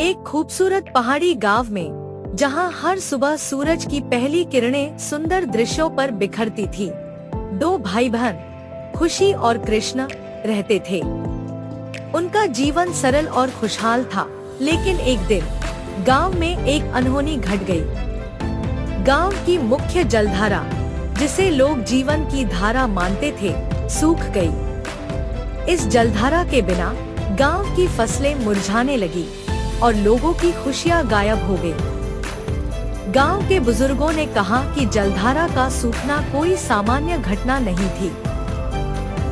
एक खूबसूरत पहाड़ी गांव में जहां हर सुबह सूरज की पहली किरणें सुंदर दृश्यों पर बिखरती थी, दो भाई बहन खुशी और कृष्ण रहते थे। उनका जीवन सरल और खुशहाल था, लेकिन एक दिन गांव में एक अनहोनी घट गई। गांव की मुख्य जलधारा, जिसे लोग जीवन की धारा मानते थे, सूख गई। इस जलधारा के बिना गांव की फसलें मुरझाने लगी और लोगों की खुशियां गायब हो गई। गांव के बुजुर्गों ने कहा कि जलधारा का सूखना कोई सामान्य घटना नहीं थी।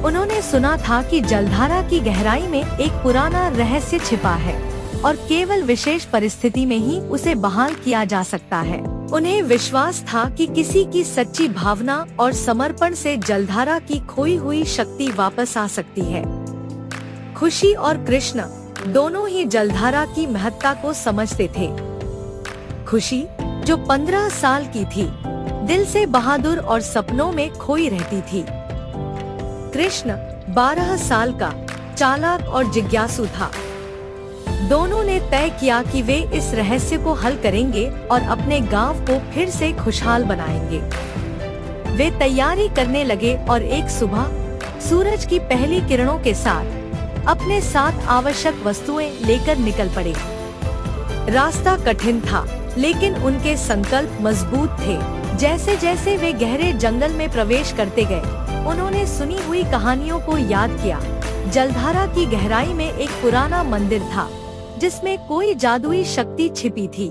उन्होंने सुना था कि जलधारा की गहराई में एक पुराना रहस्य छिपा है और केवल विशेष परिस्थिति में ही उसे बहाल किया जा सकता है। उन्हें विश्वास था कि किसी की सच्ची भावना और समर्पण से जलधारा की खोई हुई शक्ति वापस आ सकती है। खुशी और कृष्ण दोनों ही जलधारा की महत्ता को समझते थे। खुशी, जो 15 साल की थी, दिल से बहादुर और सपनों में खोई रहती थी। कृष्ण 12 साल का, चालाक और जिज्ञासु था। दोनों ने तय किया कि वे इस रहस्य को हल करेंगे और अपने गांव को फिर से खुशहाल बनाएंगे। वे तैयारी करने लगे और एक सुबह सूरज की पहली किरणों के साथ अपने साथ आवश्यक वस्तुएं लेकर निकल पड़े। रास्ता कठिन था, लेकिन उनके संकल्प मजबूत थे। जैसे जैसे वे गहरे जंगल में प्रवेश करते गए, उन्होंने सुनी हुई कहानियों को याद किया। जलधारा की गहराई में एक पुराना मंदिर था, जिसमें कोई जादुई शक्ति छिपी थी।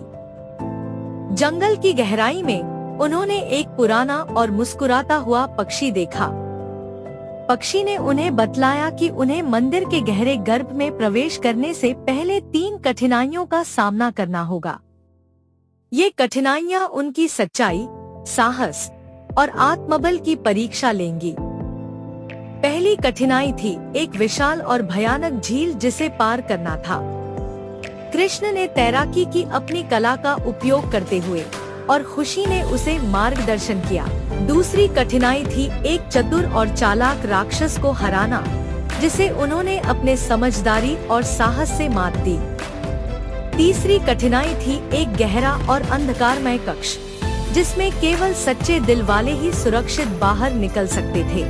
जंगल की गहराई में उन्होंने एक पुराना और मुस्कुराता हुआ पक्षी देखा। पक्षी ने उन्हें बतलाया कि उन्हें मंदिर के गहरे गर्भ में प्रवेश करने से पहले 3 कठिनाइयों का सामना करना होगा। ये कठिनाइयां उनकी सच्चाई, साहस और आत्मबल की परीक्षा लेंगी। पहली कठिनाई थी एक विशाल और भयानक झील जिसे पार करना था। कृष्ण ने तैराकी की अपनी कला का उपयोग करते हुए और खुशी ने उसे मार्गदर्शन किया। दूसरी कठिनाई थी एक चतुर और चालाक राक्षस को हराना, जिसे उन्होंने अपने समझदारी और साहस से मात दी। तीसरी कठिनाई थी एक गहरा और अंधकारमय कक्ष, जिसमें केवल सच्चे दिल वाले ही सुरक्षित बाहर निकल सकते थे।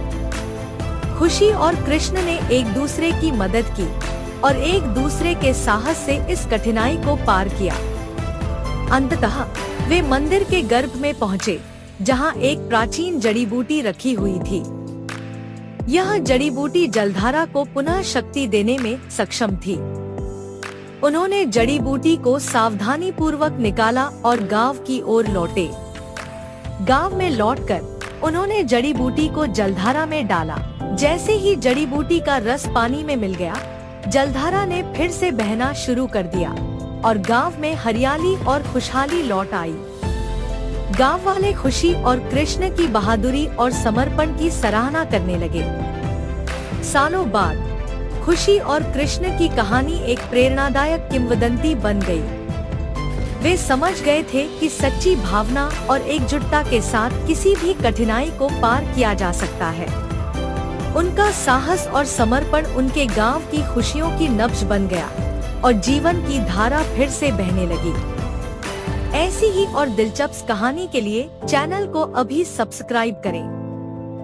खुशी और कृष्ण ने एक दूसरे की मदद की और एक दूसरे के साहस से इस कठिनाई को पार किया। अंततः वे मंदिर के गर्भ में पहुँचे, जहां एक प्राचीन जड़ी बूटी रखी हुई थी। यह जड़ी बूटी जलधारा को पुनः शक्ति देने में सक्षम थी। उन्होंने जड़ी बूटी को सावधानी पूर्वक निकाला और गांव की ओर लौटे। गांव में लौटकर उन्होंने जड़ी बूटी को जलधारा में डाला। जैसे ही जड़ी बूटी का रस पानी में मिल गया, जलधारा ने फिर से बहना शुरू कर दिया और गांव में हरियाली और खुशहाली लौट आई। गांव वाले खुशी और कृष्ण की बहादुरी और समर्पण की सराहना करने लगे। सालों बाद खुशी और कृष्ण की कहानी एक प्रेरणादायक किंवदंती बन गई। वे समझ गए थे कि सच्ची भावना और एकजुटता के साथ किसी भी कठिनाई को पार किया जा सकता है। उनका साहस और समर्पण उनके गांव की खुशियों की नब्ज बन गया और जीवन की धारा फिर से बहने लगी। ऐसी ही और दिलचस्प कहानी के लिए चैनल को अभी सब्सक्राइब करें।